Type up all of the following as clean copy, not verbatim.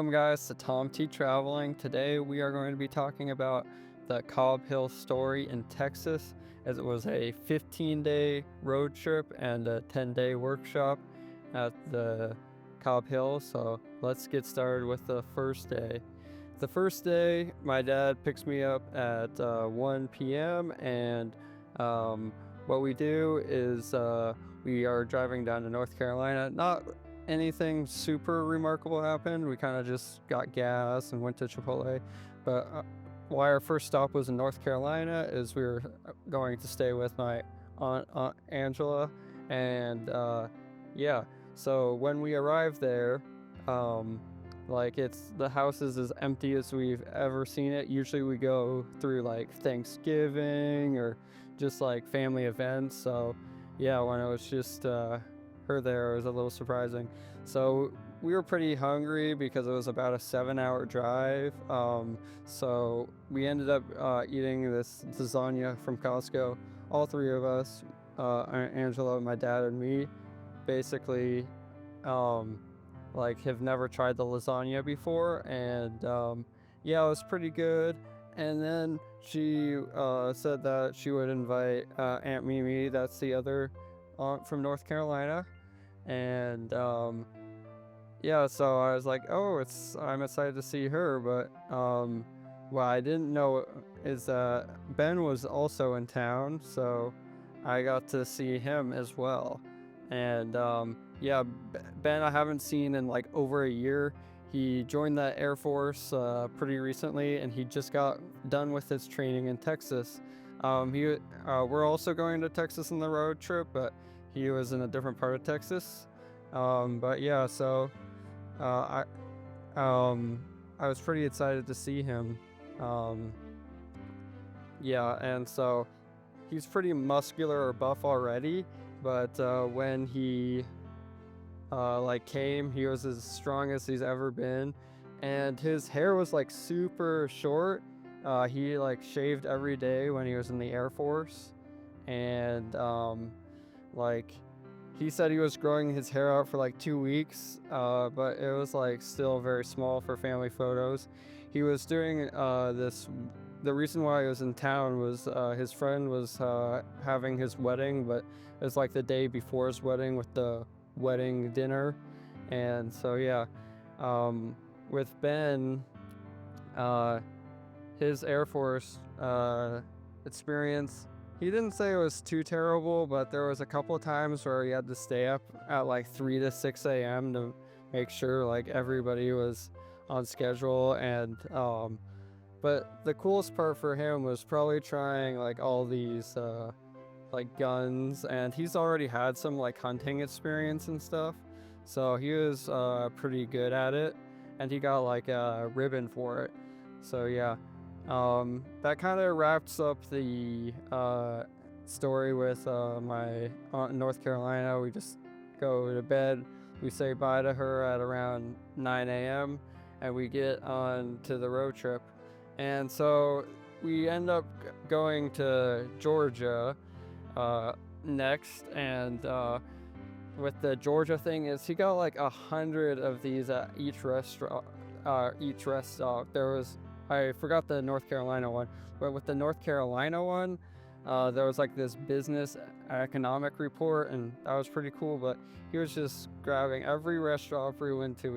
Welcome guys to Tom T Traveling. Today we are going to be talking about the Cobb Hill story in Texas, as it was a 15-day road trip and a 10-day workshop at the Cobb Hill. So let's get started with the first day. The first day, my dad picks me up at 1 p.m. and what we do is we are driving down to North Carolina. Not anything super remarkable happened. We kind of just got gas and went to Chipotle. But why our first stop was in North Carolina is we were going to stay with my aunt Angela. And yeah, so when we arrived there, the house is as empty as we've ever seen it. Usually we go through like Thanksgiving or just like family events. So yeah, when it was just her there, it was a little surprising. So we were pretty hungry because it was about a 7-hour drive. So we ended up eating this lasagna from Costco. All three of us, Angela, my dad, and me, basically have never tried the lasagna before, and yeah, it was pretty good. And then she said that she would invite Aunt Mimi, that's the other aunt from North Carolina, and yeah, so I was like, oh, I'm excited to see her. But what I didn't know is that Ben was also in town, so I got to see him as well. And yeah, Ben I haven't seen in like over a year. He joined the Air Force pretty recently, and he just got done with his training in Texas. We're also going to Texas on the road trip, but he was in a different part of Texas. But yeah, so I was pretty excited to see him. Yeah, and so he's pretty muscular or buff already, but when he came, he was as strong as he's ever been, and his hair was like super short. He like shaved every day when he was in the Air Force, and he said he was growing his hair out for like 2 weeks, but it was like still very small for family photos. He was doing the reason why he was in town was his friend was having his wedding, but it was like the day before his wedding with the wedding dinner. And so yeah, with Ben, his Air Force experience, he didn't say it was too terrible, but there was a couple of times where he had to stay up at like 3 to 6 a.m. to make sure like everybody was on schedule. And but the coolest part for him was probably trying like all these like guns, and he's already had some like hunting experience and stuff, so he was pretty good at it, and he got like a ribbon for it. So yeah, that kind of wraps up the story with my aunt in North Carolina. We just go to bed, we say bye to her at around 9 a.m. and we get on to the road trip. And so we end up going to Georgia next, and with the Georgia thing is he got like 100 of these at each rest stop. There was, I forgot the North Carolina one, but with the North Carolina one, there was like this business economic report, and that was pretty cool. But he was just grabbing every restaurant we went to.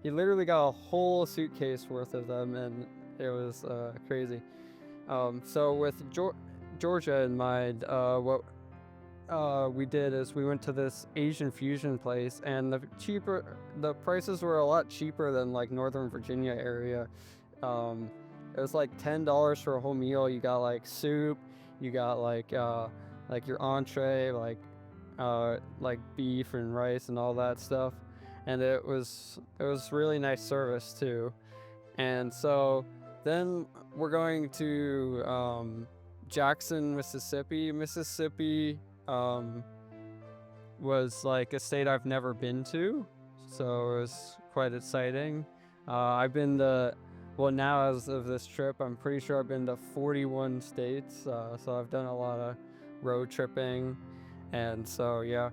He literally got a whole suitcase worth of them, and it was crazy. So with Georgia in mind, what we did is we went to this Asian fusion place, and the prices were a lot cheaper than like Northern Virginia area. It was like $10 for a whole meal. You got like soup, you got like your entree, like beef and rice and all that stuff, and it was really nice service too. And so then we're going to Jackson, Mississippi. Mississippi was like a state I've never been to, so it was quite exciting. I've been now as of this trip, I'm pretty sure I've been to 41 states, so I've done a lot of road tripping, and so yeah.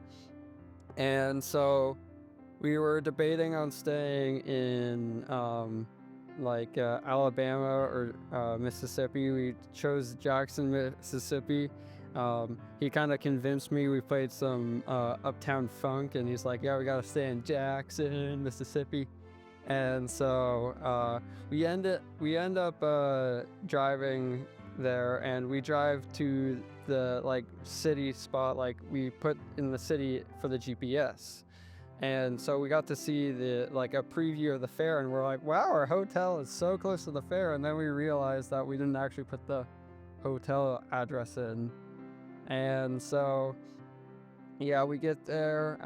And so We were debating on staying in Alabama or Mississippi. We chose Jackson, Mississippi. He kind of convinced me. We played some Uptown Funk, and he's like, "Yeah, we gotta stay in Jackson, Mississippi." And so we end up driving there, and we drive to the city spot, like we put in the city for the GPS. And so we got to see a preview of the fair, and we're like, wow, our hotel is so close to the fair. And then we realized that we didn't actually put the hotel address in. And so yeah, we get there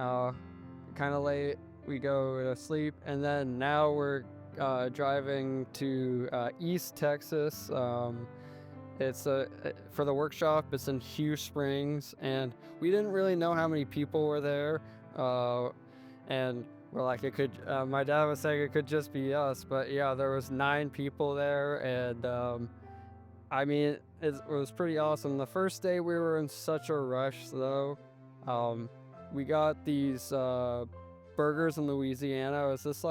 kind of late, we go to sleep, and then now we're driving to East Texas. It's for the workshop. It's in Hugh Springs, and we didn't really know how many people were there. And we're like, it could. My dad was saying it could just be us, but yeah, there was 9 people there, and I mean, it was pretty awesome. The first day we were in such a rush, though. We got these burgers in Louisiana. It was this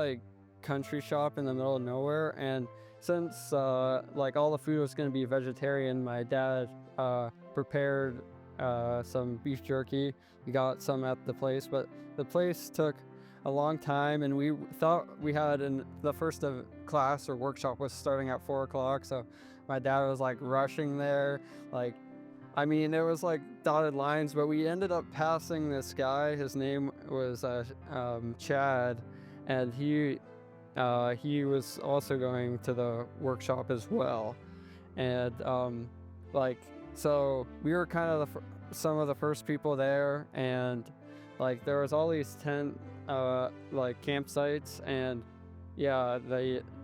country shop in the middle of nowhere, and since all the food was going to be vegetarian, my dad prepared some beef jerky. We got some at the place, but the place took a long time, and we thought we had the first of class or workshop was starting at 4 o'clock, so my dad was rushing there. I mean, it was dotted lines, but we ended up passing this guy. His name was Chad, and he was also going to the workshop as well. And so we were kind of some of the first people there, and there was all these tent campsites, and yeah,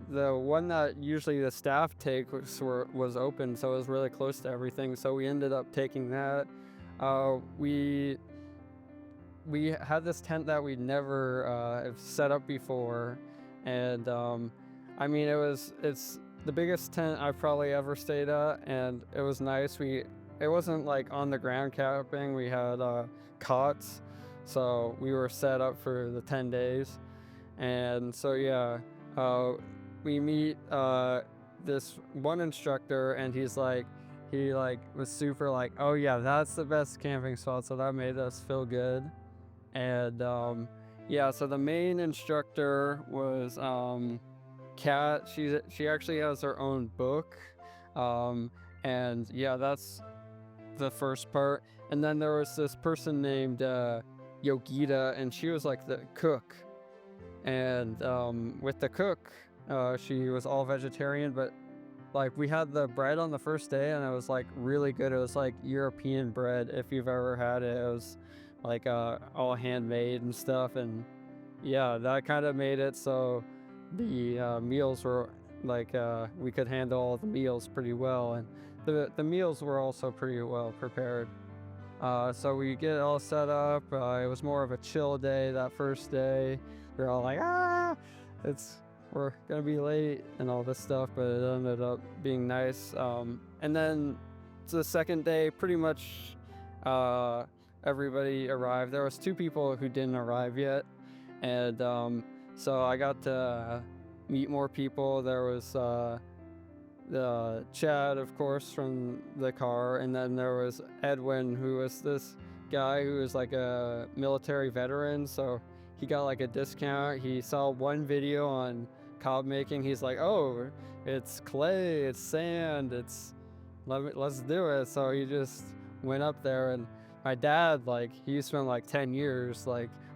the one that usually the staff take was open, so it was really close to everything, so we ended up taking that. We had this tent that we'd never have set up before, and I mean, it's the biggest tent I've probably ever stayed at, and it was nice. It wasn't on the ground camping. We had cots, so we were set up for the 10 days. And so yeah, we meet this one instructor, and he was super oh yeah, that's the best camping spot, so that made us feel good. And yeah, so the main instructor was Kat. She actually has her own book, and yeah, that's the first part. And then there was this person named Yogita, and she was the cook. And with the cook, she was all vegetarian, but we had the bread on the first day, and it was really good. It was European bread, if you've ever had it. It was all handmade and stuff, and yeah, that kind of made it so the meals were we could handle all the meals pretty well, and the meals were also pretty well prepared. So we get all set up. It was more of a chill day that first day. We were all we're gonna be late and all this stuff, but it ended up being nice. And then the second day, pretty much everybody arrived. There was 2 people who didn't arrive yet, and so I got to meet more people. There was the Chad, of course, from the car, and then there was Edwin, who was this guy who was a military veteran, so he got a discount. He saw one video on cob making. He's oh, it's clay, it's sand, let's do it. So he just went up there, and my dad, he spent 10 years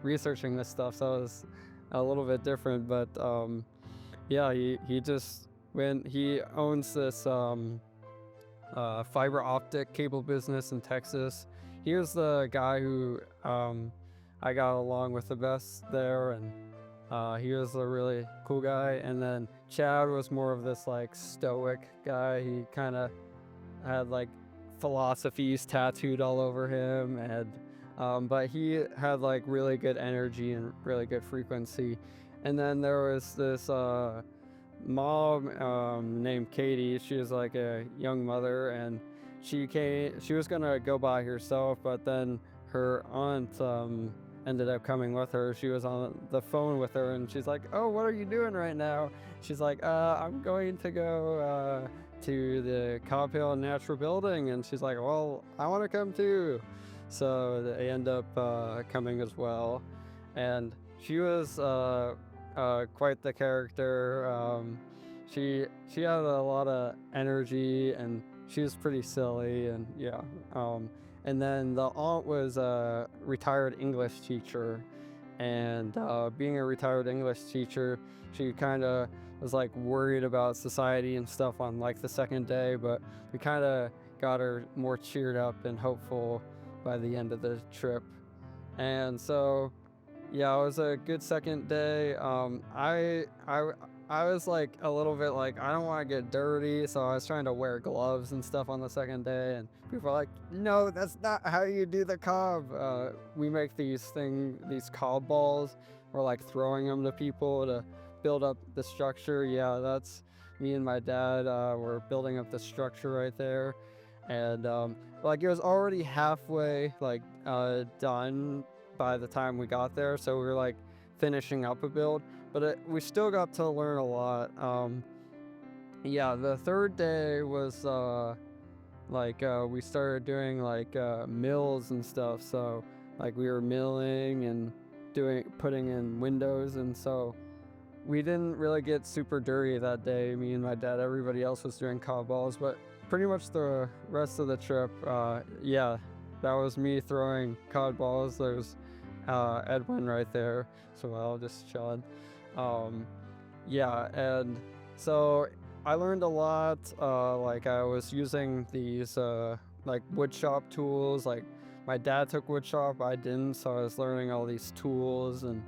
researching this stuff, so it was a little bit different. But yeah, he just he owns this fiber optic cable business in Texas. He was the guy who I got along with the best there, and he was a really cool guy. And then Chad was more of this stoic guy. He kind of had philosophies tattooed all over him, and but he had really good energy and really good frequency. And then there was this mom named Katie. She was a young mother, and she was gonna go by herself, but then her aunt ended up coming with her. She was on the phone with her, and she's like, "Oh, what are you doing right now?" She's like, I'm going to go to the Cobb Hill Natural Building," and she's like, "Well, I want to come too." So they end up coming as well, and she was quite the character. She had a lot of energy, and she was pretty silly, and yeah. And then the aunt was a retired English teacher, and being a retired English teacher, she kind of was like worried about society and stuff on like the second day, but we kind of got her more cheered up and hopeful by the end of the trip. And so yeah, it was a good second day. I was like a little bit like, I don't want to get dirty, so I was trying to wear gloves and stuff on the second day, and people are like, "No, that's not how you do the cob." We make these cob balls. We're like throwing them to people to build up the structure. Yeah, that's me and my dad. We're building up the structure right there, and like it was already halfway like done by the time we got there, so we were like finishing up a build, but we still got to learn a lot. Yeah, the third day was we started doing like mills and stuff, so like we were milling and putting in windows, and so we didn't really get super dirty that day, me and my dad. Everybody else was doing cob balls, but pretty much the rest of the trip, yeah, that was me throwing cod balls. There's Edwin right there, so I'll just chilling. Yeah, and so I learned a lot. Like I was using these like wood shop tools. Like my dad took wood shop, I didn't, so I was learning all these tools and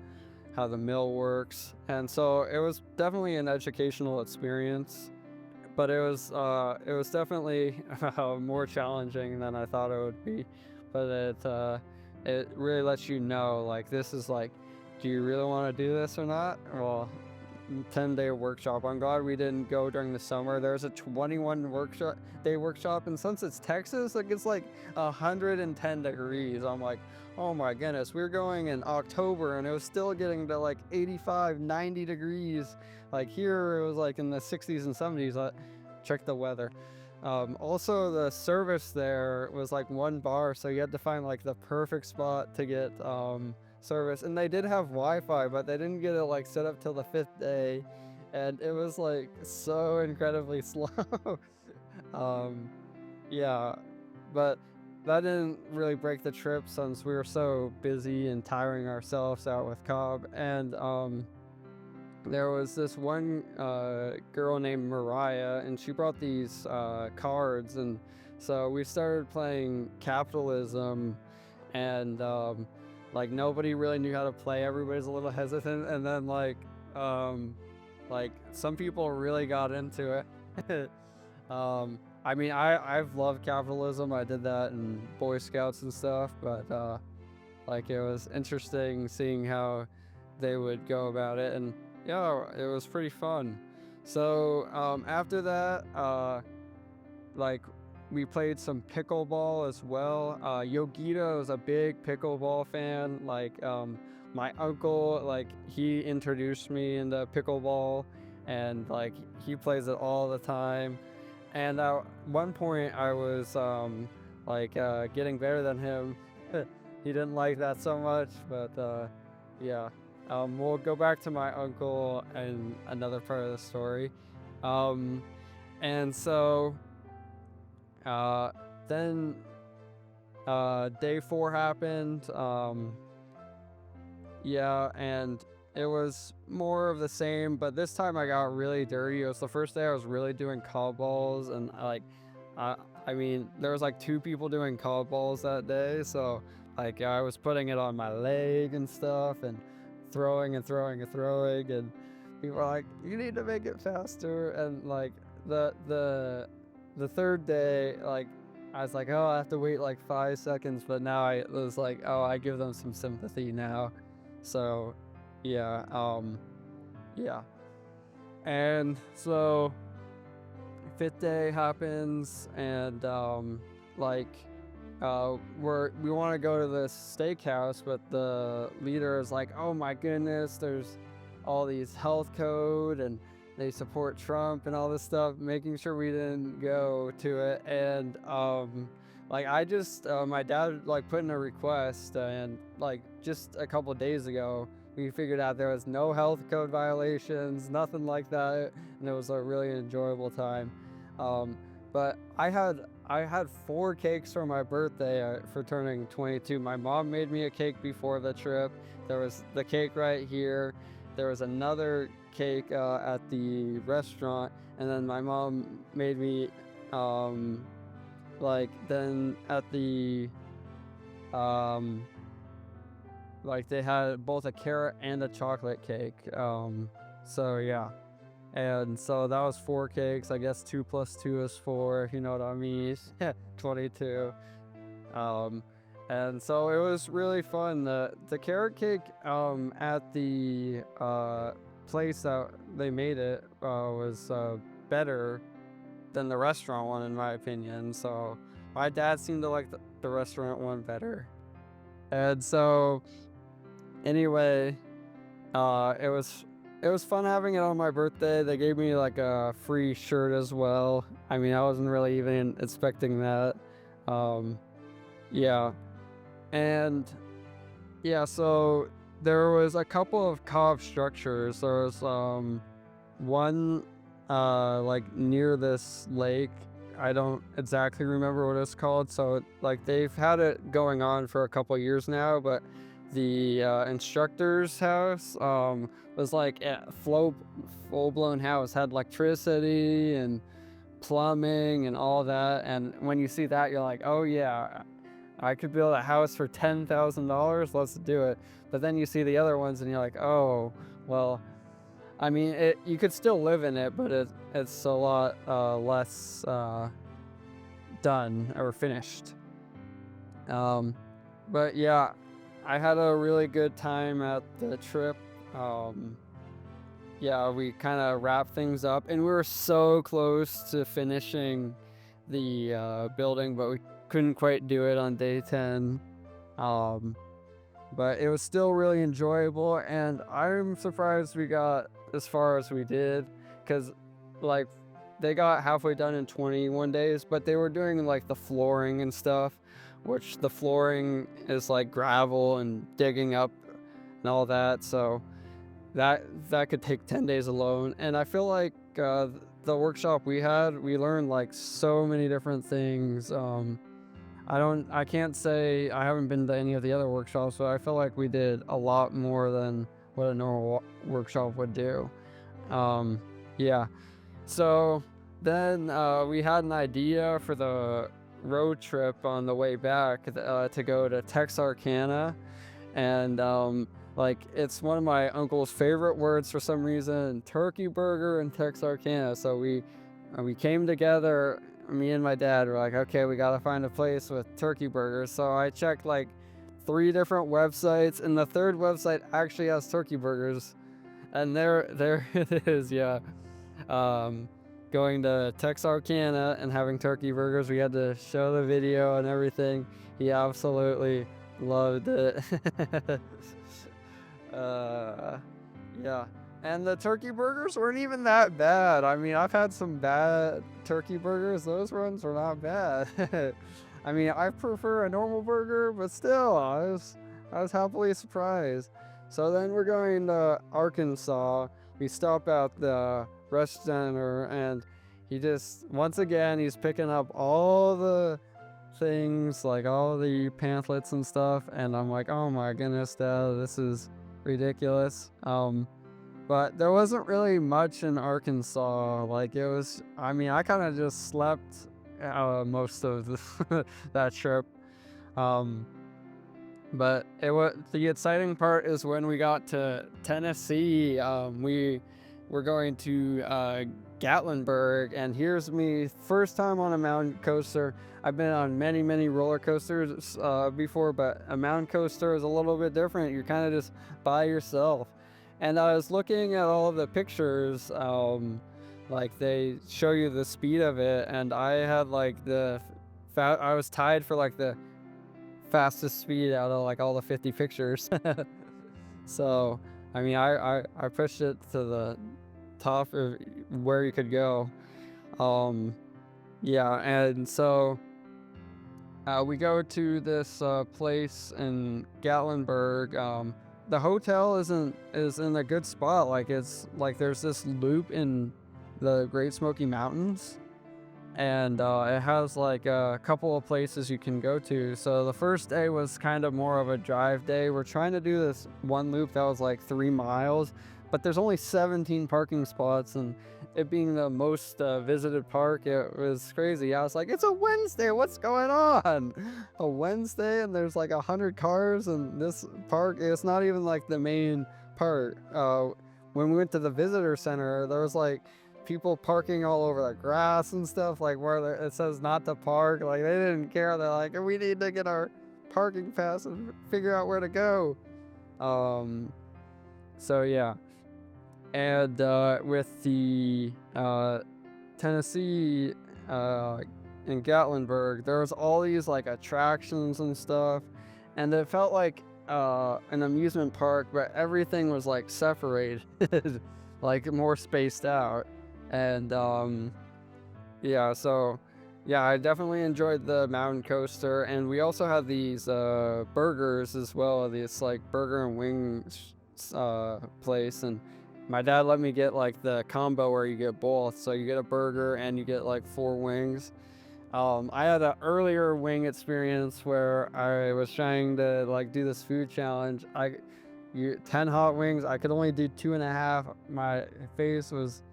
how the mill works. And so it was definitely an educational experience, but it was definitely more challenging than I thought it would be. But it really lets you know, like, this is like, do you really want to do this or not? Well, 10-day workshop. I'm glad we didn't go during the summer. There's a 21-day workshop, and since it's Texas, like it's like 110 degrees. I'm like, oh my goodness, we were going in October and it was still getting to like 85, 90 degrees. Like here it was like in the 60s and 70s. Check the weather. Also, the service there was like one bar, so you had to find like the perfect spot to get service. And they did have Wi-Fi, but they didn't get it like set up till the 5th day, and it was like so incredibly slow. Yeah, but that didn't really break the trip since we were so busy and tiring ourselves out with Cobb. And there was this one girl named Mariah, and she brought these cards, and so we started playing capitalism, and like nobody really knew how to play. Everybody's a little hesitant, and then like some people really got into it. I mean, I've loved capitalism. I did that in Boy Scouts and stuff, but like it was interesting seeing how they would go about it, and yeah, it was pretty fun. So after that, like we played some pickleball as well. Yogita was a big pickleball fan. Like my uncle, like he introduced me into pickleball, and like he plays it all the time. And at one point I was getting better than him. He didn't like that so much, but yeah. We'll go back to my uncle and another part of the story. And so then day 4 happened. Yeah, and it was more of the same, but this time I got really dirty. It was the first day I was really doing call balls, and I mean, there was like 2 people doing call balls that day, so like I was putting it on my leg and stuff, and throwing and throwing and throwing, and people were like, you need to make it faster. And like the third day, like I was like, oh, I have to wait like 5 seconds, but now I was like, oh, I give them some sympathy now. So yeah, yeah. And so 5th day happens, and like we want to go to this steakhouse, but the leader is like, oh my goodness, there's all these health code and they support Trump and all this stuff, making sure we didn't go to it. And like I just my dad like put in a request, and like just a couple days ago we figured out there was no health code violations, nothing like that, and it was a really enjoyable time. But I had 4 cakes for my birthday for turning 22. My mom made me a cake before the trip. There was the cake right here. There was another cake at the restaurant, and then my mom made me like then at the like they had both a carrot and a chocolate cake. So yeah. And so that was 4 cakes. I guess 2 plus 2 is 4, if you know what I mean. 22. And so it was really fun. The carrot cake at the place that they made it was better than the restaurant one, in my opinion. So my dad seemed to like the restaurant one better. And so anyway, it was fun having it on my birthday. They gave me like a free shirt as well. I mean, I wasn't really even expecting that. Yeah. And yeah, so there was a couple of co-op structures. There was one like near this lake. I don't exactly remember what it's called. So like they've had it going on for a couple years now, but the instructor's house was like a full-blown house, had electricity and plumbing and all that. And when you see that, you're like, oh yeah, I could build a house for $10,000. Let's do it. But then you see the other ones and you're like, oh, well, I mean, you could still live in it, but it's a lot less done or finished. But yeah, I had a really good time at the trip. Yeah, we kind of wrapped things up, and we were so close to finishing the building, but we couldn't quite do it on day 10. But it was still really enjoyable, and I'm surprised we got as far as we did, because like they got halfway done in 21 days, but they were doing like the flooring and stuff, which the flooring is like gravel and digging up and all that, so that could take 10 days alone. And I feel like the workshop we learned like so many different things. I can't say I haven't been to any of the other workshops, but I feel like we did a lot more than what a normal workshop would do. Yeah. So then we had an idea for the road trip on the way back to go to Texarkana, and like it's one of my uncle's favorite words for some reason, turkey burger and Texarkana. So we came together, me and my dad were like, okay, we gotta find a place with turkey burgers. So I checked like 3 different websites, and the 3rd website actually has turkey burgers, and there it is. Yeah. Going to Texarkana and having turkey burgers. We had to show the video and everything. He absolutely loved it. Yeah. And the turkey burgers weren't even that bad. I mean, I've had some bad turkey burgers. Those ones were not bad. I mean, I prefer a normal burger, but still, I was happily surprised. So then we're going to Arkansas. We stop at the rest center, and he just, once again, he's picking up all the things, like all the pamphlets and stuff, and I'm like, oh my goodness, Dad, this is ridiculous. But there wasn't really much in Arkansas. Like it was, I mean, I kind of just slept most of that trip. But the exciting part is when we got to Tennessee. We were going to Gatlinburg, and here's me, first time on a mountain coaster. I've been on many roller coasters before, but a mountain coaster is a little bit different. You're kind of just by yourself. And I was looking at all of the pictures, like they show you the speed of it, and I had like I was tied for like the fastest speed out of like all the 50 pictures. So, I mean, I pushed it to the top of where you could go. Yeah, and so we go to this place in Gatlinburg. The hotel is in a good spot. Like it's like there's this loop in the Great Smoky Mountains, and it has like a couple of places you can go to. So the first day was kind of more of a drive day. We're trying to do this one loop that was like 3 miles, but there's only 17 parking spots, and it being the most visited park, it was crazy. I was like, it's a Wednesday, what's going on? A Wednesday and there's like 100 cars in this park. It's not even like the main part. When we went to the visitor center, there was like people parking all over the grass and stuff, like where it says not to park. Like they didn't care. They're like, we need to get our parking pass and figure out where to go. So yeah. And with the Tennessee in Gatlinburg, there was all these like attractions and stuff, and it felt like an amusement park, but everything was like separated, like more spaced out. And yeah, so yeah, I definitely enjoyed the mountain coaster, and we also had these burgers as well. This like burger and wings place, and my dad let me get like the combo where you get both, so you get a burger and you get like 4 wings. I had an earlier wing experience where I was trying to like do this food challenge. 10 hot wings, I could only do 2.5. My face was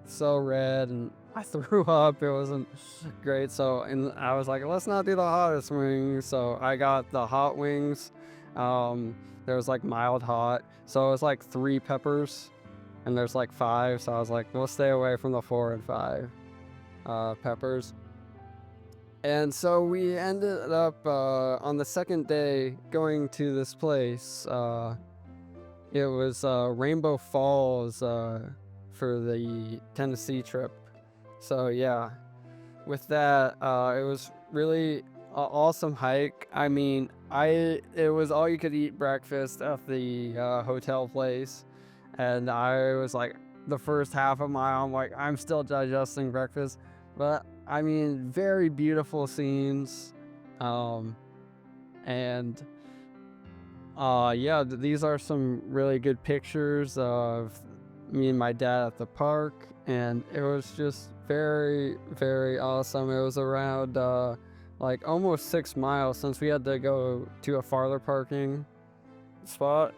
so red and I threw up. It wasn't great. So, and I was like, let's not do the hottest wings. So I got the hot wings. There was like mild hot. So it was like 3 peppers. And there's like 5, so I was like, we'll stay away from the 4 and 5 peppers. And so we ended up on the second day going to this place. It was Rainbow Falls for the Tennessee trip. So yeah, with that, it was really an awesome hike. I mean, it was all you could eat breakfast at the hotel place. And I was like, the first half of mile, I'm like, I'm still digesting breakfast. But I mean, very beautiful scenes. And yeah, these are some really good pictures of me and my dad at the park. And it was just very, very awesome. It was around like almost 6 miles, since we had to go to a farther parking spot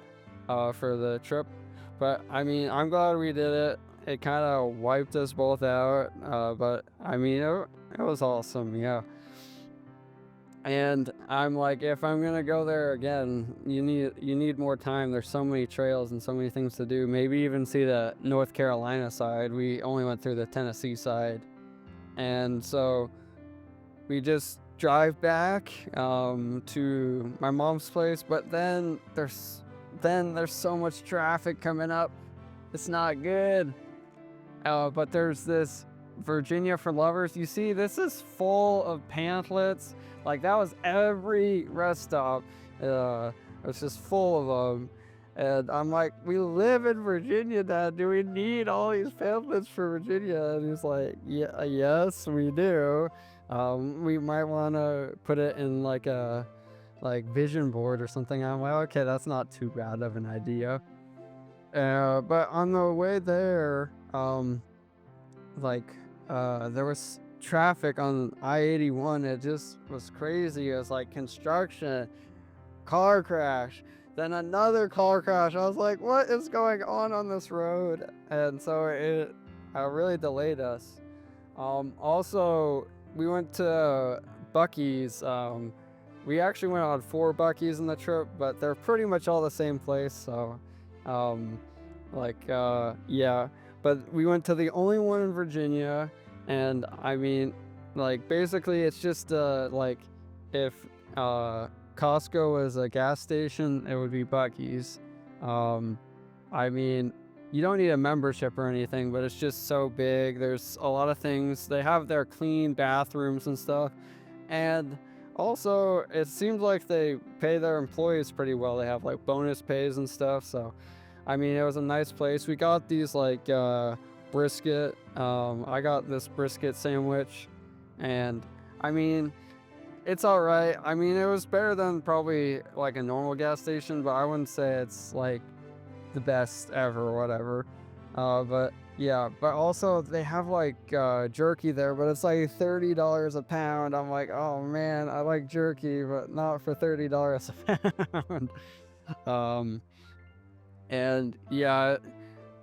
for the trip. But I mean, I'm glad we did it. It kind of wiped us both out. But I mean, it was awesome. Yeah. And I'm like, if I'm gonna go there again, you need more time. There's so many trails and so many things to do. Maybe even see the North Carolina side. We only went through the Tennessee side, and so we just drive back to my mom's place. But then there's so much traffic coming up. It's not good. But there's this Virginia for Lovers. You see, this is full of pamphlets. Like, that was every rest stop. It's just full of them. And I'm like, we live in Virginia, Dad. Do we need all these pamphlets for Virginia? And he's like, yeah, yes, we do. We might want to put it in like a vision board or something. I'm like, okay, that's not too bad of an idea. But on the way there, there was traffic on I-81. It just was crazy. It was like construction, car crash, then another car crash. I was like, what is going on this road? And so it really delayed us. Also, we went to Buc-ee's. We actually went on 4 Buc-ee's in the trip, but they're pretty much all the same place. So, yeah. But we went to the only one in Virginia, and I mean, like, basically it's just like if Costco was a gas station, it would be Buc-ee's. I mean, you don't need a membership or anything, but it's just so big. There's a lot of things. They have their clean bathrooms and stuff. And Also, it seems like they pay their employees pretty well. They have like bonus pays and stuff. So, I mean, it was a nice place. We got these like brisket. I got this brisket sandwich, and I mean, it's all right. I mean, it was better than probably like a normal gas station, but I wouldn't say it's like the best ever or whatever. But yeah, but also they have like jerky there, but it's like $30 a pound. I'm like, oh man, I like jerky, but not for $30 a pound. um, and yeah,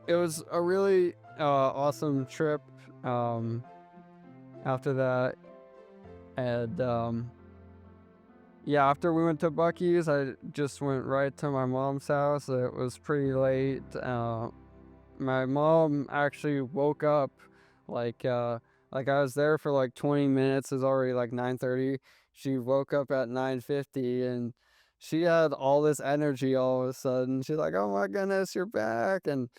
it was a really awesome trip. Um, after that, and yeah, after we went to Bucky's, I just went right to my mom's house. It was pretty late. My mom actually woke up like like I was there for like 20 minutes. It's already like 9:30. She woke up at 9:50 and she had all this energy all of a sudden. She's like, "Oh my goodness, you're back." And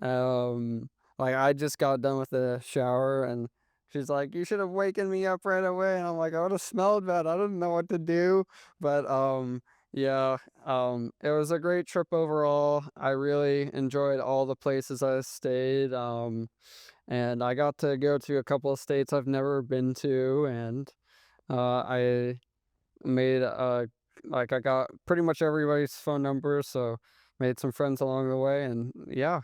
um, like I just got done with the shower and she's like, "You should have waken me up right away." And I'm like, "I would have smelled bad. I didn't know what to do." But yeah, it was a great trip overall. I really enjoyed all the places I stayed. And I got to go to a couple of states I've never been to, and I made like I got pretty much everybody's phone number, so made some friends along the way, and yeah,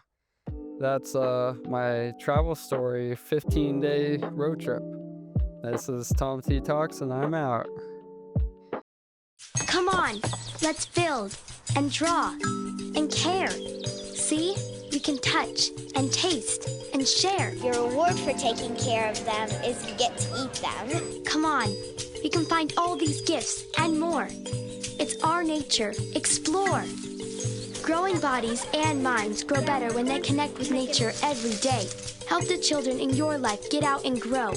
that's my travel story, 15-day road trip. This is Tom T Talks, and I'm out. Come on, let's build and draw and care. See, we can touch and taste and share. Your reward for taking care of them is you get to eat them. Come on, we can find all these gifts and more. It's our nature. Explore. Growing bodies and minds grow better when they connect with nature every day. Help the children in your life get out and grow.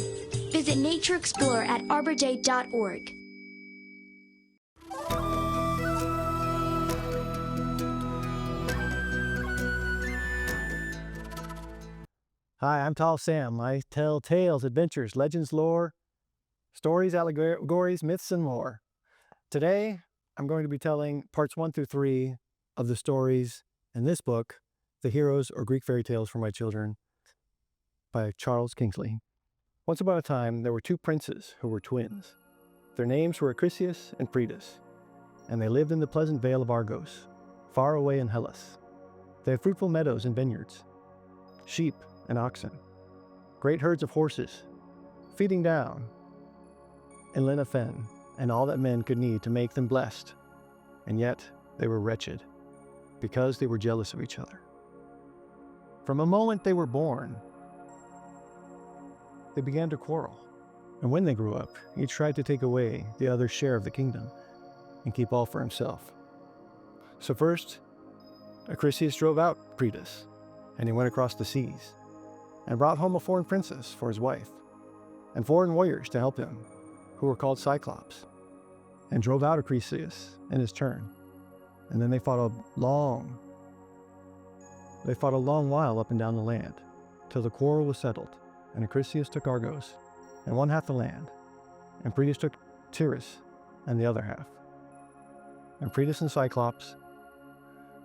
Visit Nature Explorer at arborday.org. Hi, I'm Tall Sam. I tell tales, adventures, legends, lore, stories, allegories, myths, and more. Today, I'm going to be telling parts 1 through 3 of the stories in this book, The Heroes or Greek Fairy Tales for My Children, by Charles Kingsley. Once upon a time, there were two princes who were twins. Their names were Acrisius and Pridas, and they lived in the pleasant vale of Argos, far away in Hellas. They had fruitful meadows and vineyards, sheep and oxen, great herds of horses, feeding down in Linafen, and all that men could need to make them blessed. And yet they were wretched, because they were jealous of each other. From a moment they were born, they began to quarrel. And when they grew up, each tried to take away the other's share of the kingdom and keep all for himself. So first, Acrisius drove out Pridas, and he went across the seas, and brought home a foreign princess for his wife, and foreign warriors to help him, who were called Cyclops, and drove out Acrisius in his turn. And then they fought a long while up and down the land, till the quarrel was settled, and Acrisius took Argos, and one half the land, and Pridas took Tyrus, and the other half. And Pridas and Cyclops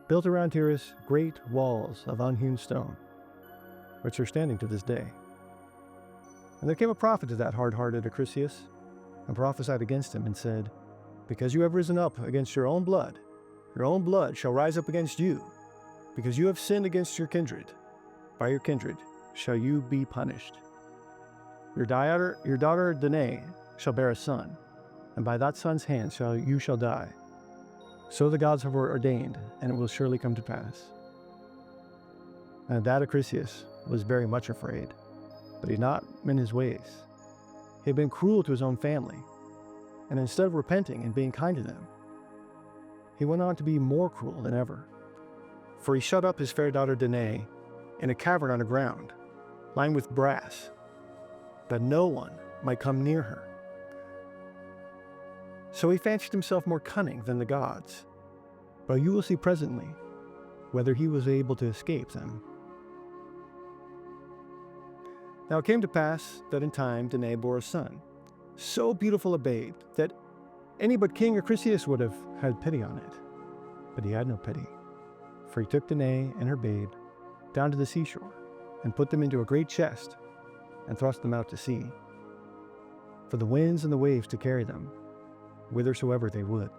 built around Tyrus great walls of unhewn stone, which are standing to this day. And there came a prophet to that hard-hearted Acrisius, and prophesied against him, and said, "Because you have risen up against your own blood shall rise up against you, because you have sinned against your kindred. By your kindred shall you be punished. Your daughter Danae shall bear a son, and by that son's hand you shall die. So the gods have ordained, and it will surely come to pass." And at that Acrisius was very much afraid, but he had not mended his ways. He had been cruel to his own family, and instead of repenting and being kind to them, he went on to be more cruel than ever. For he shut up his fair daughter Danae in a cavern underground, lined with brass, that no one might come near her. So he fancied himself more cunning than the gods, but you will see presently whether he was able to escape them. Now it came to pass that in time Danae bore a son, so beautiful a babe that Any but King Acrisius would have had pity on it. But he had no pity, for he took Danae and her babe down to the seashore and put them into a great chest and thrust them out to sea, for the winds and the waves to carry them whithersoever they would.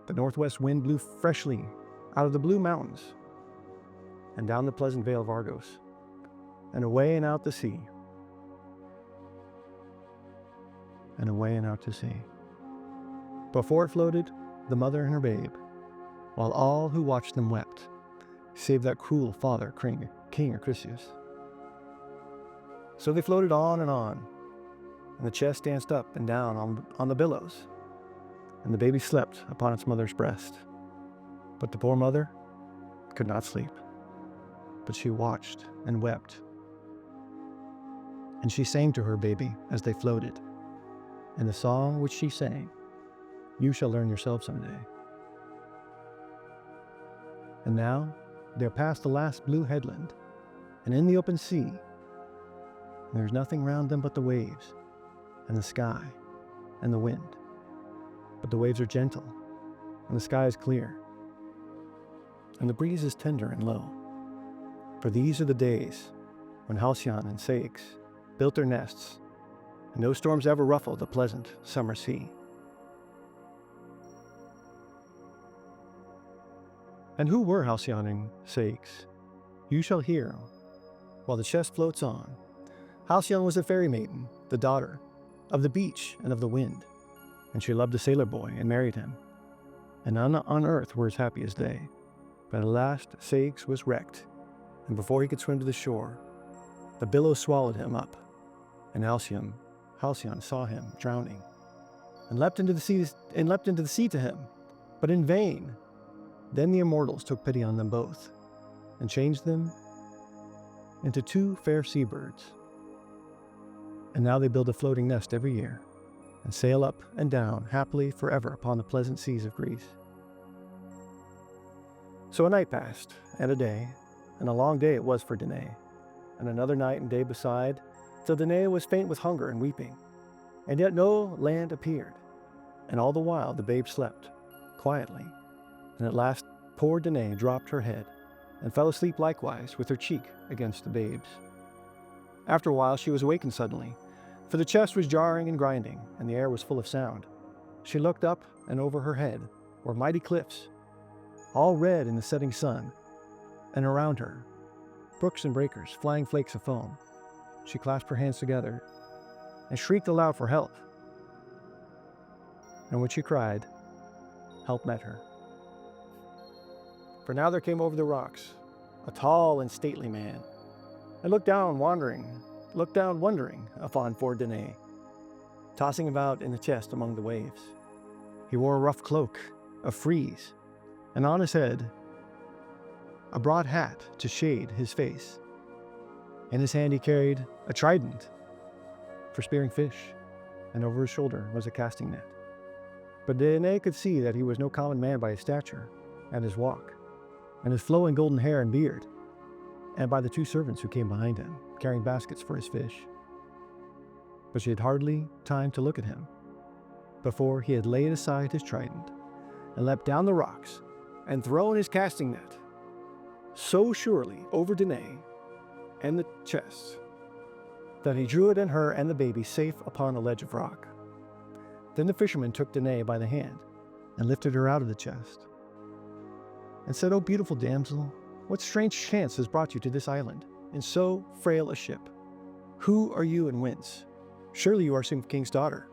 The northwest wind blew freshly out of the blue mountains and down the pleasant vale of Argos and away and out to sea, and away and out to sea. Before it floated the mother and her babe, while all who watched them wept, save that cruel father, King Acrisius. So they floated on, and the chest danced up and down on the billows, and the baby slept upon its mother's breast. But the poor mother could not sleep, but she watched and wept. And she sang to her baby as they floated, and the song which she sang, you shall learn yourself someday. And now they're past the last blue headland, and in the open sea. There's nothing round them but the waves, and the sky, and the wind. But the waves are gentle, and the sky is clear, and the breeze is tender and low. For these are the days when Halcyon and Ceyx built their nests, and no storms ever ruffled the pleasant summer sea. And who were Halcyon and Ceyx? You shall hear while the chest floats on. Halcyon was a fairy maiden, the daughter of the beach and of the wind, and she loved a sailor boy and married him, and none on earth were as happy as they. But at last Ceyx was wrecked, and before he could swim to the shore, the billows swallowed him up, and Halcyon saw him drowning, and leapt into the sea to him, but in vain. Then the immortals took pity on them both, and changed them into two fair seabirds. And now they build a floating nest every year, and sail up and down happily forever upon the pleasant seas of Greece. So a night passed, and a day, and a long day it was for Danae, and another night and day beside, till Danae was faint with hunger and weeping, and yet no land appeared. And all the while the babe slept quietly, and at last poor Danae dropped her head, and fell asleep likewise with her cheek against the babe's. After a while she was awakened suddenly, for the chest was jarring and grinding, and the air was full of sound. She looked up, and over her head were mighty cliffs, all red in the setting sun, and around her brooks and breakers, flying flakes of foam. She clasped her hands together, and shrieked aloud for help. And when she cried, help met her. For now there came over the rocks a tall and stately man, and looked down wondering upon poor Danae, tossing about in the chest among the waves. He wore a rough cloak of frieze, and on his head a broad hat to shade his face. In his hand he carried a trident for spearing fish, and over his shoulder was a casting net. But Danae could see that he was no common man by his stature and his walk, and his flowing golden hair and beard, and by the two servants who came behind him, carrying baskets for his fish. But she had hardly time to look at him before he had laid aside his trident and leapt down the rocks and thrown his casting net so surely over Danae and the chest that he drew it and her and the baby safe upon a ledge of rock. Then the fisherman took Danae by the hand and lifted her out of the chest, and said, "O beautiful damsel, what strange chance has brought you to this island in so frail a ship? Who are you and whence? Surely you are some king's daughter,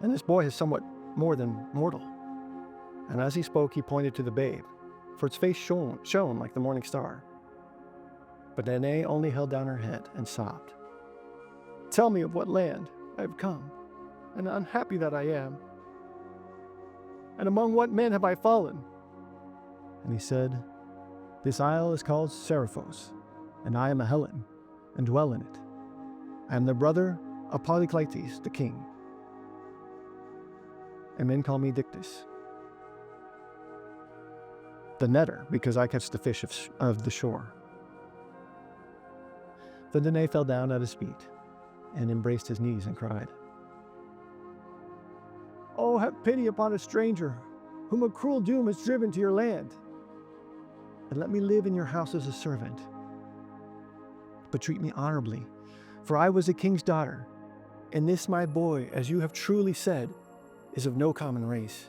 and this boy is somewhat more than mortal." And as he spoke, he pointed to the babe, for its face shone like the morning star. But Danae only held down her head and sobbed. "Tell me of what land I have come, and unhappy that I am, and among what men have I fallen?" And he said, "This isle is called Seriphos, and I am a Hellen, and dwell in it. I am the brother of Polycleites the king, and men call me Dictys, the netter, because I catch the fish of the shore." Then Danae fell down at his feet, and embraced his knees and cried. Oh, have pity upon a stranger, whom a cruel doom has driven to your land. And let me live in your house as a servant. But treat me honorably, for I was a king's daughter, and this my boy, as you have truly said, is of no common race.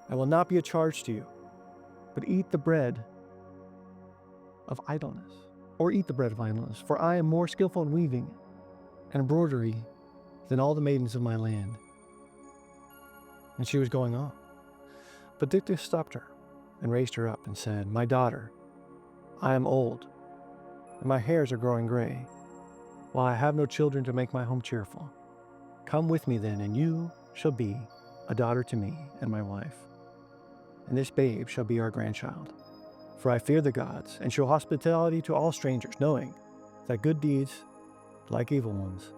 I will not be a charge to you, but eat the bread of idleness, for I am more skillful in weaving and embroidery than all the maidens of my land. And she was going on. But Dictys stopped her and raised her up and said, My daughter, I am old, and my hairs are growing gray, while I have no children to make my home cheerful. Come with me then, and you shall be a daughter to me and my wife, and this babe shall be our grandchild. For I fear the gods, and show hospitality to all strangers, knowing that good deeds, like evil ones,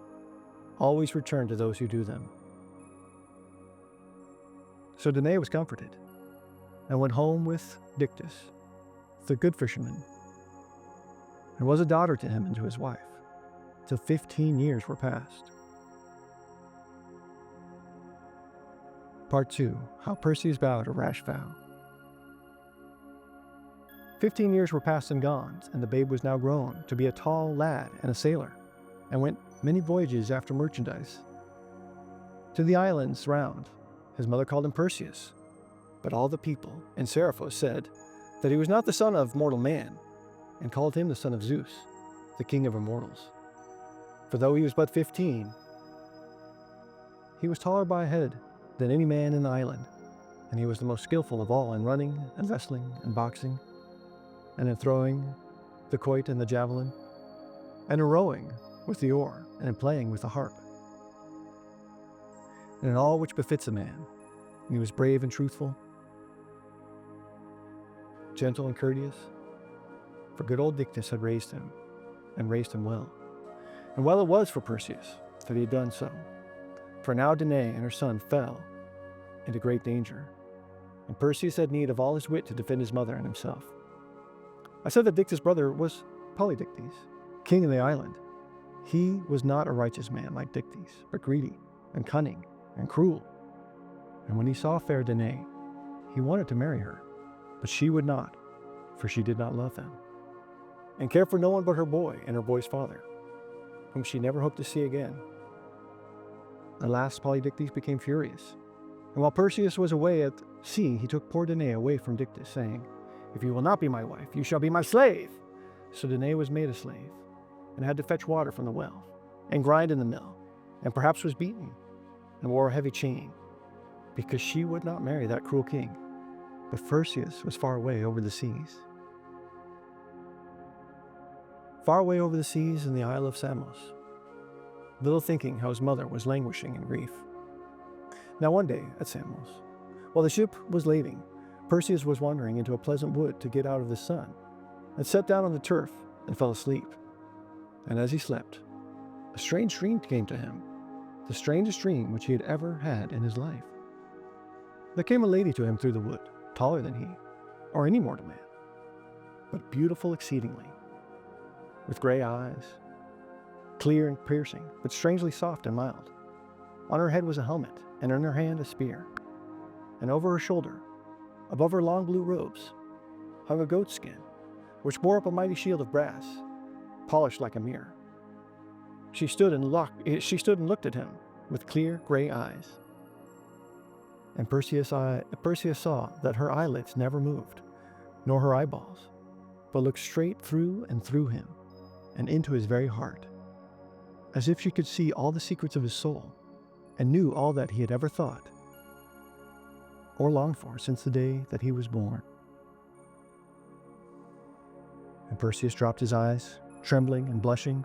always return to those who do them. So Danae was comforted, and went home with Dictys, the good fisherman, and was a daughter to him and to his wife, till 15 years were passed. Part 2. How Perseus vowed a rash vow. 15 years were past and gone, and the babe was now grown to be a tall lad and a sailor, and went many voyages after merchandise. To the islands round, his mother called him Perseus, but all the people in Seriphos said that he was not the son of mortal man, and called him the son of Zeus, the king of immortals. For though he was but 15, he was taller by a head than any man in the island, and he was the most skillful of all in running and wrestling and boxing, and in throwing the quoit and the javelin, and in rowing with the oar, and in playing with the harp, and in all which befits a man. And he was brave and truthful, gentle and courteous, for good old Dictys had raised him, and raised him well. And well it was for Perseus that he had done so, for now Danae and her son fell into great danger, and Perseus had need of all his wit to defend his mother and himself. I said that Dictys' brother was Polydectes, king of the island. He was not a righteous man like Dictys, but greedy and cunning and cruel. And when he saw fair Danae, he wanted to marry her, but she would not, for she did not love them, and cared for no one but her boy and her boy's father, whom she never hoped to see again. At last Polydectes became furious, and while Perseus was away at sea, he took poor Danae away from Dictys, saying, If you will not be my wife, you shall be my slave. So Danae was made a slave, and had to fetch water from the well, and grind in the mill, and perhaps was beaten, and wore a heavy chain, because she would not marry that cruel king. But Perseus was far away over the seas. Far away over the seas in the Isle of Samos, little thinking how his mother was languishing in grief. Now one day at Samos, while the ship was laving, Perseus was wandering into a pleasant wood to get out of the sun, and sat down on the turf and fell asleep. And as he slept, a strange dream came to him, the strangest dream which he had ever had in his life. There came a lady to him through the wood, taller than he, or any mortal man, but beautiful exceedingly, with gray eyes, clear and piercing, but strangely soft and mild. On her head was a helmet, and in her hand a spear, and over her shoulder, above her long blue robes, hung a goat skin, which bore up a mighty shield of brass, polished like a mirror. She stood and looked at him with clear gray eyes. And Perseus saw that her eyelids never moved, nor her eyeballs, but looked straight through and through him, and into his very heart, as if she could see all the secrets of his soul, and knew all that he had ever thought or longed for since the day that he was born. And Perseus dropped his eyes, trembling and blushing,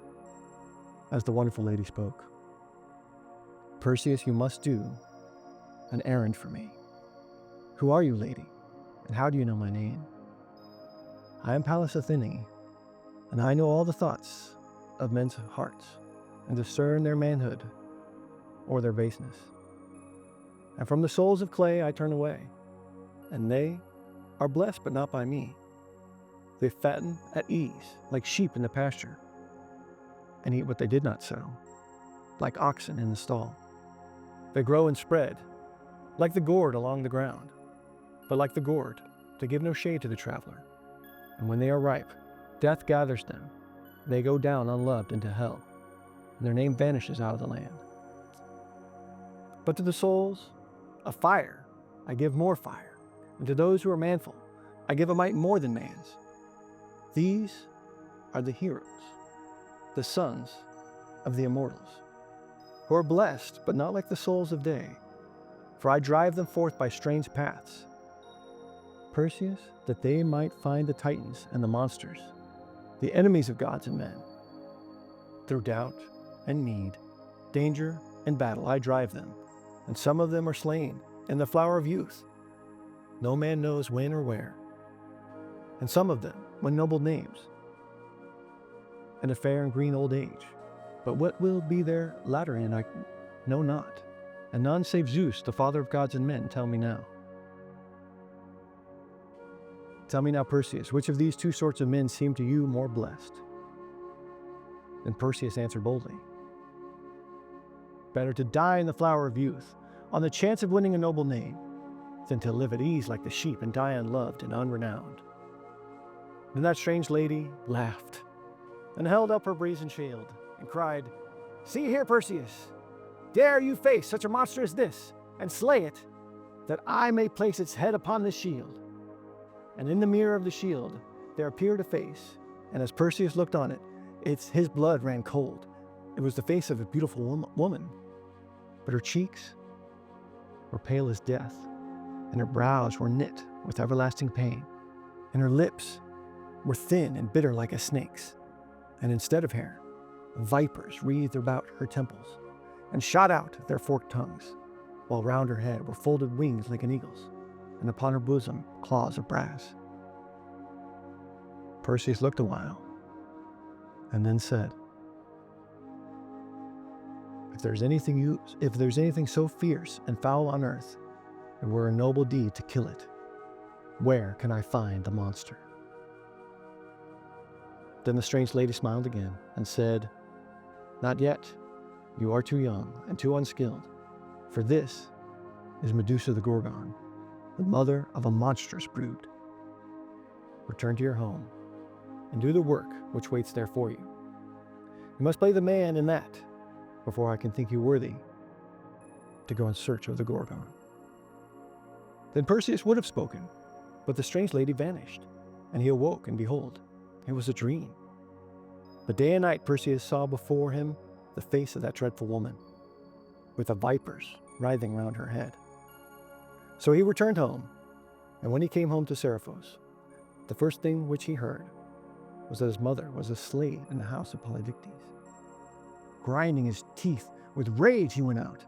as the wonderful lady spoke. Perseus, you must do an errand for me. Who are you, lady, and how do you know my name? I am Pallas Athene, and I know all the thoughts of men's hearts, and discern their manhood or their baseness. And from the souls of clay I turn away, and they are blessed but not by me. They fatten at ease like sheep in the pasture, and eat what they did not sow, like oxen in the stall. They grow and spread, like the gourd along the ground, but like the gourd, to give no shade to the traveler. And when they are ripe, death gathers them. They go down unloved into hell, and their name vanishes out of the land. But to the souls of fire, I give more fire, and to those who are manful, I give a might more than man's. These are the heroes, the sons of the immortals, who are blessed, but not like the souls of day, for I drive them forth by strange paths. Perseus, that they might find the Titans and the monsters, the enemies of gods and men. Through doubt and need, danger and battle I drive them, and some of them are slain in the flower of youth. No man knows when or where. And some of them win noble names, in a fair and green old age. But what will be their latter end I know not, and none save Zeus, the father of gods and men, tell me now. Tell me now, Perseus, which of these two sorts of men seem to you more blessed? Then Perseus answered boldly, better to die in the flower of youth, on the chance of winning a noble name, than to live at ease like the sheep and die unloved and unrenowned. Then that strange lady laughed, and held up her brazen shield, and cried, see here, Perseus, dare you face such a monster as this, and slay it, that I may place its head upon this shield? And in the mirror of the shield there appeared a face, and as Perseus looked on it, his blood ran cold. It was the face of a beautiful woman, but her cheeks were pale as death, and her brows were knit with everlasting pain, and her lips were thin and bitter like a snake's, and instead of hair, vipers wreathed about her temples, and shot out their forked tongues, while round her head were folded wings like an eagle's, and upon her bosom claws of brass. Perseus looked a while, and then said, if there's anything so fierce and foul on earth, it were a noble deed to kill it. Where can I find the monster? Then the strange lady smiled again and said, not yet. You are too young and too unskilled, for this is Medusa the Gorgon, the mother of a monstrous brood. Return to your home and do the work which waits there for you. You must play the man in that before I can think you worthy to go in search of the Gorgon. Then Perseus would have spoken, but the strange lady vanished, and he awoke, and behold, it was a dream. But day and night Perseus saw before him the face of that dreadful woman, with the vipers writhing round her head. So he returned home, and when he came home to Seriphos, the first thing which he heard was that his mother was a slave in the house of Polydectes. Grinding his teeth with rage, he went out,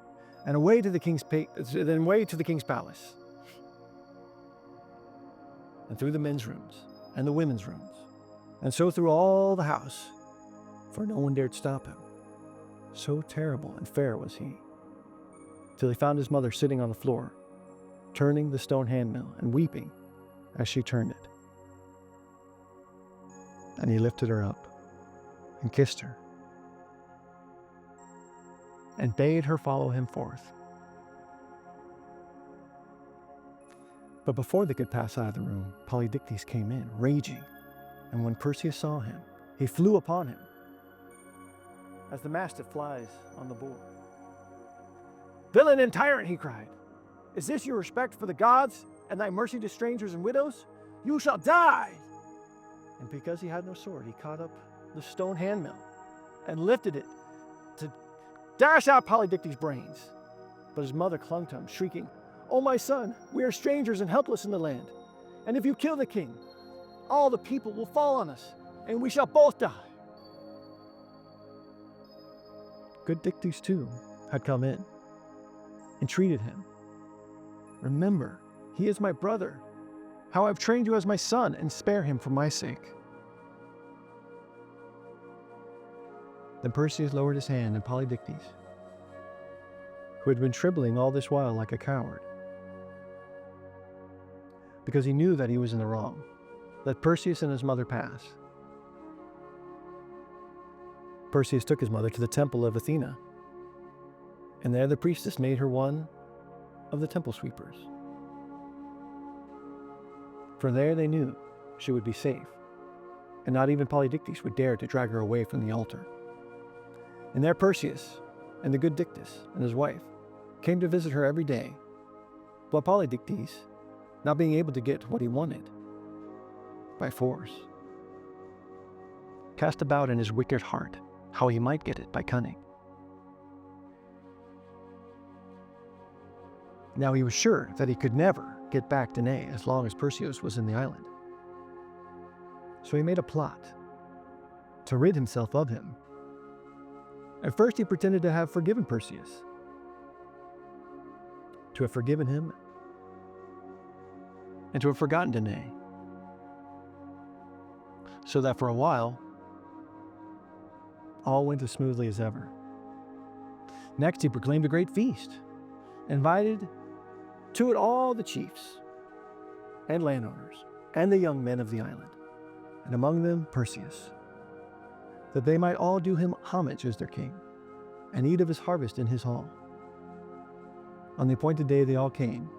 and away to the king's palace, and through the men's rooms and the women's rooms, and so through all the house, for no one dared stop him. So terrible and fair was he, till he found his mother sitting on the floor, turning the stone handmill and weeping as she turned it. And he lifted her up and kissed her, and bade her follow him forth. But before they could pass out of the room, Polydectes came in, raging, and when Perseus saw him, he flew upon him, as the mastiff flies on the boar. Villain and tyrant, he cried, is this your respect for the gods, and thy mercy to strangers and widows? You shall die! And because he had no sword, he caught up the stone handmill, and lifted it to dash out Polydectes' brains. But his mother clung to him, shrieking, O my son, we are strangers and helpless in the land, and if you kill the king, all the people will fall on us, and we shall both die. Good Dictys too had come in, entreated him. Remember, he is my brother, how I've trained you as my son, and spare him for my sake. Then Perseus lowered his hand, and Polydectes, who had been trembling all this while like a coward, because he knew that he was in the wrong, let Perseus and his mother pass. Perseus took his mother to the temple of Athena, and there the priestess made her one of the temple sweepers. For there they knew she would be safe, and not even Polydictes would dare to drag her away from the altar. And there Perseus and the good Dictys and his wife came to visit her every day, while Polydictes, not being able to get what he wanted by force, cast about in his wicked heart how he might get it by cunning. Now he was sure that he could never get back Danae as long as Perseus was in the island. So he made a plot to rid himself of him. At first he pretended to have forgiven Perseus, to have forgiven him, and to have forgotten Danae, so that for a while all went as smoothly as ever. Next he proclaimed a great feast, invited to it all the chiefs and landowners and the young men of the island, and among them Perseus, that they might all do him homage as their king and eat of his harvest in his hall. On the appointed day they all came,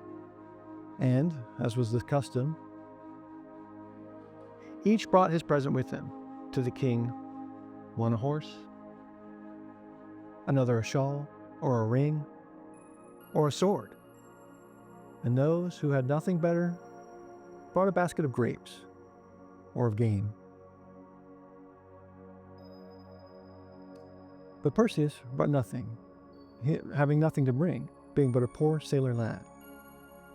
and, as was the custom, each brought his present with him. To the king, one a horse, another a shawl, or a ring, or a sword, and those who had nothing better brought a basket of grapes or of game. But Perseus brought nothing, having nothing to bring, being but a poor sailor lad.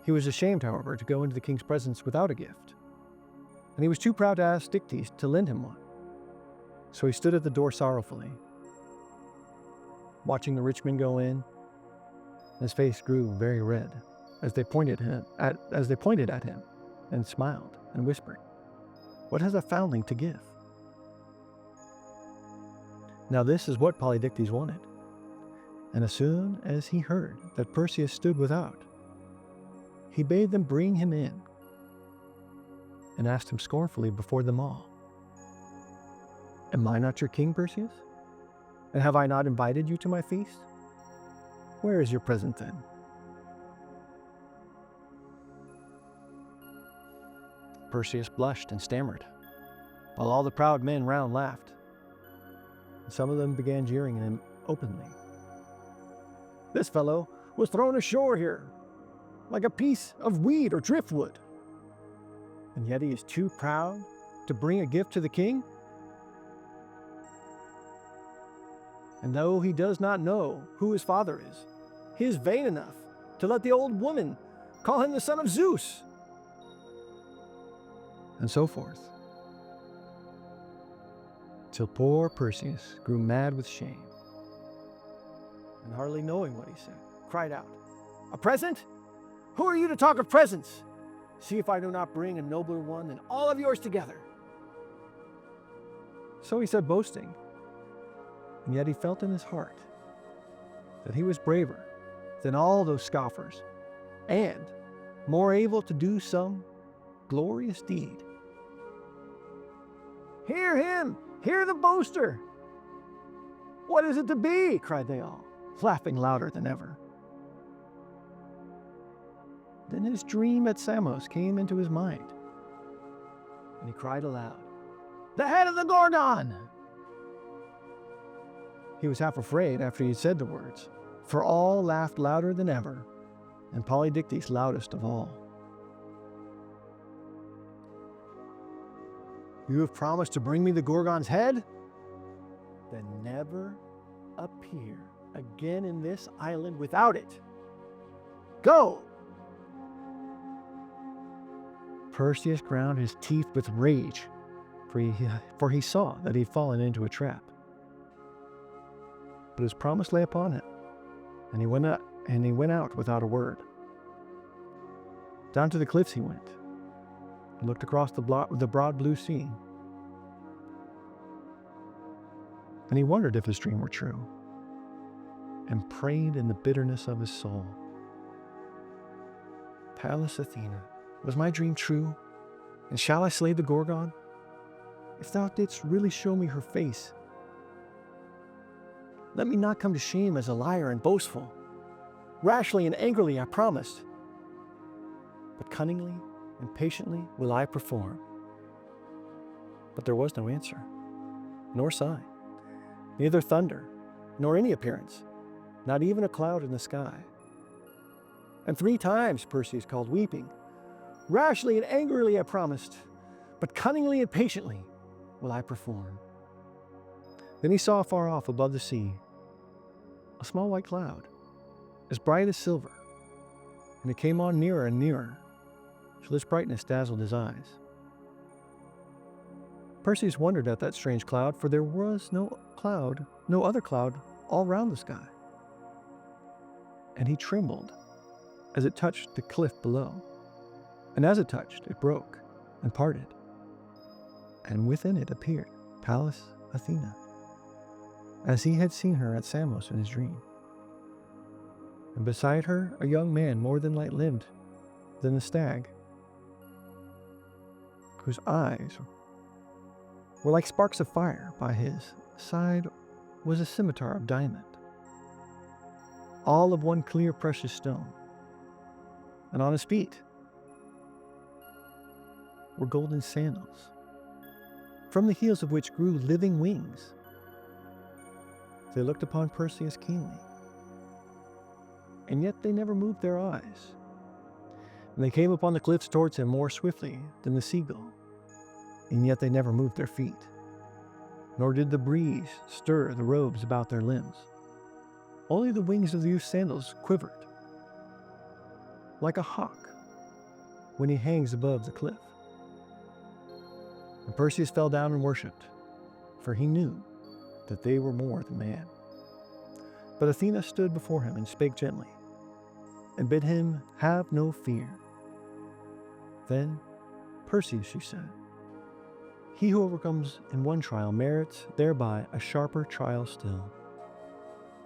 He was ashamed, however, to go into the king's presence without a gift, and he was too proud to ask Dictys to lend him one. So he stood at the door sorrowfully, watching the rich men go in. His face grew very red as they pointed at him and smiled and whispered, "What has a foundling to give?" Now this is what Polydictes wanted. And as soon as he heard that Perseus stood without, he bade them bring him in and asked him scornfully before them all, "Am I not your king, Perseus? And have I not invited you to my feast? Where is your present then?" Perseus blushed and stammered, while all the proud men round laughed. And some of them began jeering him openly. "This fellow was thrown ashore here, like a piece of weed or driftwood. And yet he is too proud to bring a gift to the king? And though he does not know who his father is, he is vain enough to let the old woman call him the son of Zeus." And so forth, till poor Perseus grew mad with shame, and hardly knowing what he said, cried out, "A present? Who are you to talk of presents? See if I do not bring a nobler one than all of yours together." So he said, boasting, and yet he felt in his heart that he was braver than all those scoffers, and more able to do some glorious deed. "Hear him! Hear the boaster! What is it to be?" cried they all, laughing louder than ever. Then his dream at Samos came into his mind, and he cried aloud, "The head of the Gorgon!" He was half afraid after he had said the words, for all laughed louder than ever, and Polydictes loudest of all. "You have promised to bring me the Gorgon's head? Then never appear again in this island without it. Go!" Perseus ground his teeth with rage, for he saw that he had fallen into a trap. But his promise lay upon him, and he went out without a word. Down to the cliffs he went, and looked across the broad blue sea. And he wondered if his dream were true, and prayed in the bitterness of his soul, "Pallas Athena, was my dream true? And shall I slay the Gorgon? If thou didst really show me her face, let me not come to shame as a liar and boastful. Rashly and angrily I promised, but cunningly and patiently will I perform. But there was no answer, nor sign, neither thunder, nor any appearance, not even a cloud in the sky. And 3 times Perseus called, weeping, Rashly and angrily I promised, but cunningly and patiently will I perform. Then he saw far off above the sea a small white cloud, as bright as silver, and it came on nearer and nearer, till its brightness dazzled his eyes. Perseus wondered at that strange cloud, for there was no other cloud all round the sky. And he trembled as it touched the cliff below. And as it touched, it broke and parted. And within it appeared Pallas Athena, as he had seen her at Samos in his dream. And beside her a young man more than light-limbed than the stag, whose eyes were like sparks of fire. By his side was a scimitar of diamond, all of one clear precious stone. And on his feet were golden sandals, from the heels of which grew living wings. They looked upon Perseus keenly, and yet they never moved their eyes. And they came upon the cliffs towards him more swiftly than the seagull, and yet they never moved their feet, nor did the breeze stir the robes about their limbs. Only the wings of the youth's sandals quivered, like a hawk when he hangs above the cliff. And Perseus fell down and worshipped, for he knew that they were more than man. But Athena stood before him and spake gently, and bid him have no fear. Then, Perseus, she said, he who overcomes in one trial merits thereby a sharper trial still.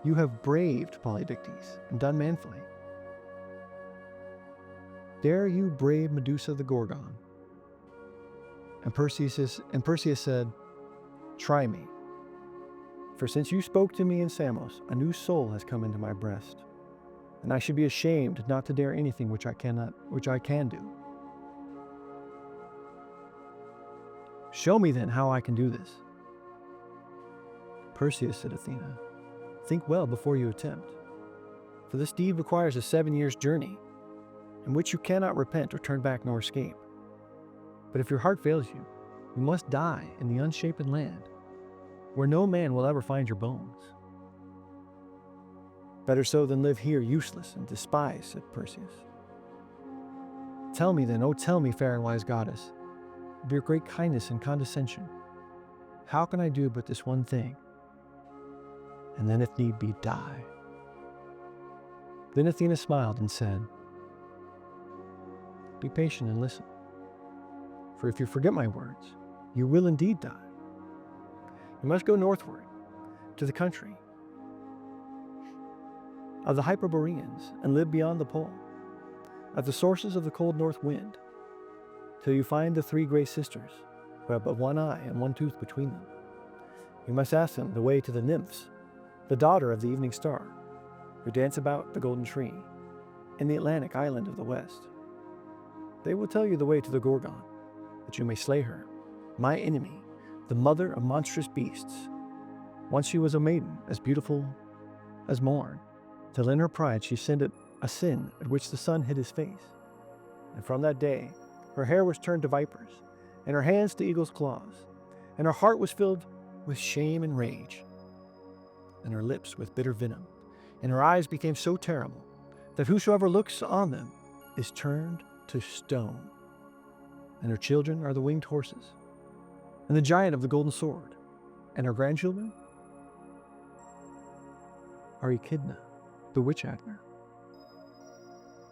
You have braved Polydectes and done manfully. Dare you brave Medusa the Gorgon? And Perseus said, try me. For since you spoke to me in Samos, a new soul has come into my breast, and I should be ashamed not to dare anything which I can do. Show me then how I can do this. Perseus, said Athena, think well before you attempt, for this deed requires a 7 years' journey, in which you cannot repent or turn back nor escape. But if your heart fails you, you must die in the unshapen land, where no man will ever find your bones. Better so than live here useless and despised, said Perseus. Tell me then, oh tell me, fair and wise goddess, of your great kindness and condescension, how can I do but this one thing, and then if need be die? Then Athena smiled and said, be patient and listen, for if you forget my words, you will indeed die. You must go northward to the country of the Hyperboreans and live beyond the pole, at the sources of the cold north wind, till you find the 3 gray sisters, who have but one eye and one tooth between them. You must ask them the way to the nymphs, the daughter of the evening star, who dance about the golden tree in the Atlantic island of the west. They will tell you the way to the Gorgon, that you may slay her, my enemy, the mother of monstrous beasts. Once she was a maiden as beautiful as morn, till in her pride she sinned a sin at which the sun hid his face. And from that day her hair was turned to vipers, and her hands to eagle's claws, and her heart was filled with shame and rage, and her lips with bitter venom, and her eyes became so terrible that whosoever looks on them is turned to stone. And her children are the winged horses, and the giant of the golden sword, and her grandchildren are Echidna, the witch Agner,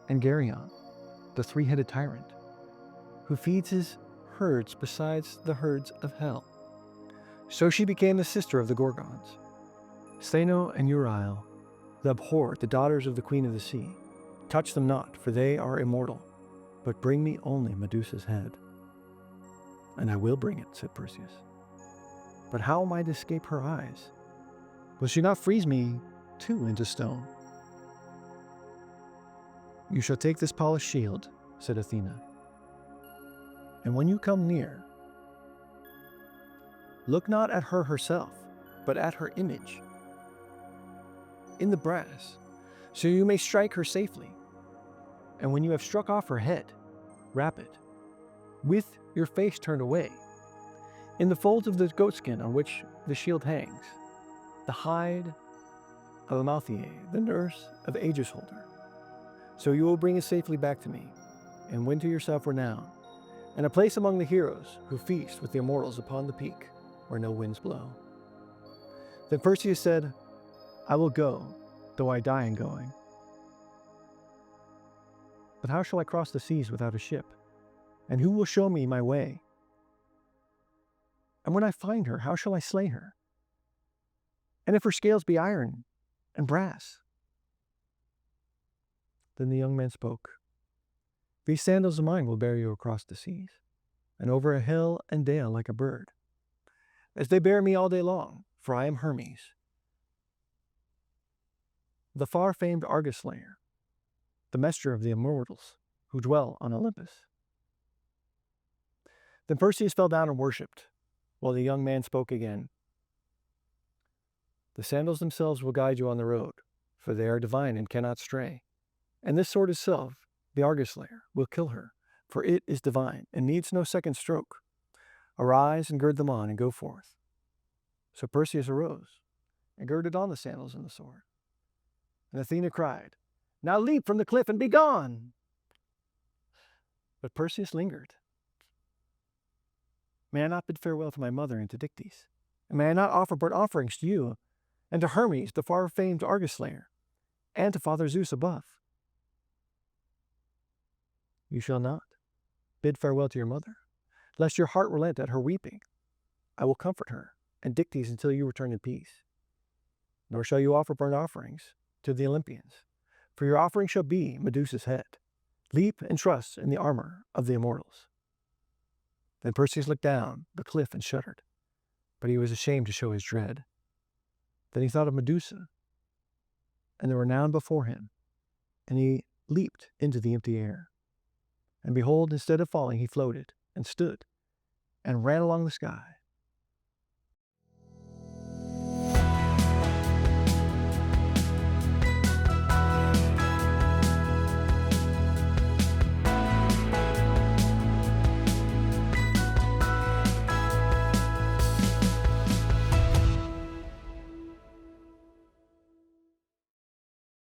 and Geryon, the 3-headed tyrant, who feeds his herds besides the herds of hell. So she became the sister of the Gorgons. Stheno and Uriel, the abhorred, the daughters of the queen of the sea. Touch them not, for they are immortal, but bring me only Medusa's head. And I will bring it, said Perseus. But how am I to escape her eyes? Will she not freeze me, too, into stone? "You shall take this polished shield," said Athena, "and when you come near, look not at her herself, but at her image in the brass, so you may strike her safely. And when you have struck off her head, wrap it, with your face turned away, in the folds of the goatskin on which the shield hangs, the hide of Amalthea, the nurse of Aegis holder. So you will bring it safely back to me, and win to yourself renown, and a place among the heroes who feast with the immortals upon the peak where no winds blow." Then Perseus said, "I will go, though I die in going. But how shall I cross the seas without a ship? And who will show me my way? And when I find her, how shall I slay her? And if her scales be iron and brass?" Then the young man spoke, "These sandals of mine will bear you across the seas, and over a hill and dale like a bird, as they bear me all day long, for I am Hermes, the far-famed Argus slayer, the messenger of the immortals who dwell on Olympus." Then Perseus fell down and worshipped, while the young man spoke again. "The sandals themselves will guide you on the road, for they are divine and cannot stray. And this sword itself, the Argus slayer, will kill her, for it is divine and needs no second stroke. Arise and gird them on and go forth." So Perseus arose and girded on the sandals and the sword. And Athena cried, "Now leap from the cliff and be gone!" But Perseus lingered. "May I not bid farewell to my mother and to Dictys? And may I not offer burnt offerings to you, and to Hermes, the far-famed Argus slayer, and to Father Zeus above?" "You shall not bid farewell to your mother, lest your heart relent at her weeping. I will comfort her and Dictys until you return in peace. Nor shall you offer burnt offerings to the Olympians, for your offering shall be Medusa's head. Leap and trust in the armor of the immortals." Then Perseus looked down the cliff and shuddered, but he was ashamed to show his dread. Then he thought of Medusa and the renown before him, and he leaped into the empty air. And behold, instead of falling, he floated and stood and ran along the sky,